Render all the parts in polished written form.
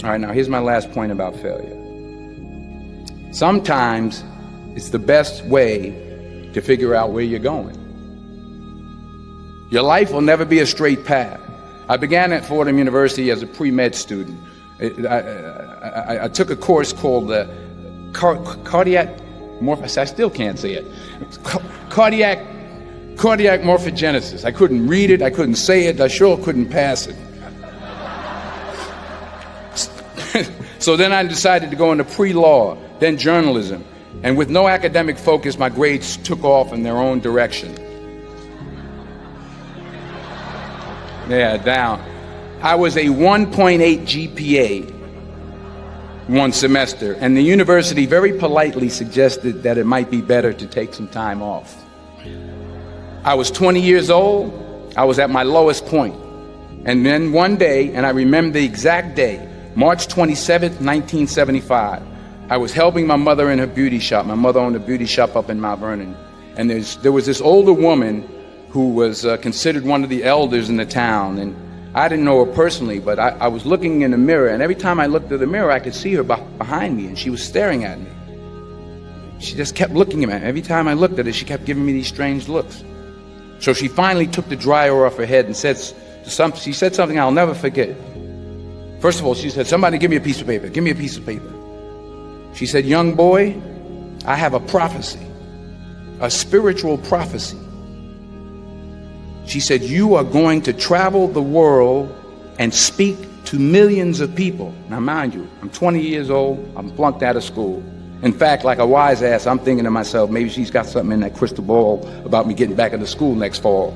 All right, now here's my last point about failure. Sometimes it's the best way to figure out where you're going. Your life will never be a straight path. I began at Fordham University as a pre-med student. I took a course called cardiac morphogenesis. I still can't say it. Cardiac morphogenesis. I couldn't read it. I couldn't say it. I sure couldn't pass it. So then I decided to go into pre-law, then journalism. And with no academic focus, my grades took off in their own direction. Yeah, down. I was a 1.8 GPA one semester, and the university very politely suggested that it might be better to take some time off. I was 20 years old. I was at my lowest point. And then one day, and I remember the exact day, March 27th, 1975, I was helping my mother in her beauty shop. My mother owned a beauty shop up in Mount Vernon. And there was this older woman who was considered one of the elders in the town. And I didn't know her personally, but I was looking in the mirror, and every time I looked at the mirror, I could see her behind me, and she was staring at me. She just kept looking at me. Every time I looked at her, she kept giving me these strange looks. So she finally took the dryer off her head and she said something I'll never forget. First of all, she said, "Somebody give me a piece of paper. Give me a piece of paper." She said, "Young boy, I have a prophecy, a spiritual prophecy." She said, "You are going to travel the world and speak to millions of people." Now, mind you, I'm 20 years old. I'm flunked out of school. In fact, like a wise ass, I'm thinking to myself, maybe she's got something in that crystal ball about me getting back into school next fall.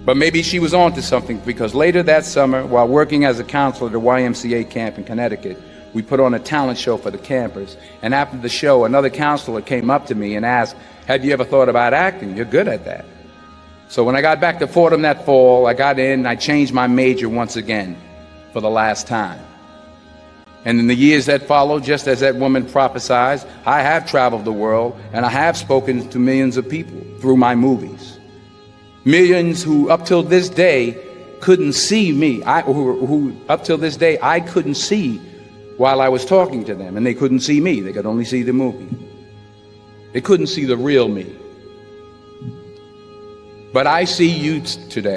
But maybe she was on to something, because later that summer, while working as a counselor at a YMCA camp in Connecticut, we put on a talent show for the campers. And after the show, another counselor came up to me and asked, "Have you ever thought about acting? You're good at that." So when I got back to Fordham that fall, I got in and I changed my major once again for the last time. And in the years that followed, just as that woman prophesied, I have traveled the world and I have spoken to millions of people through my movies. Millions who up till this day couldn't see me, who up till this day I couldn't see while I was talking to them, and they couldn't see me. They could only see the movie. They couldn't see the real me. But I see you today.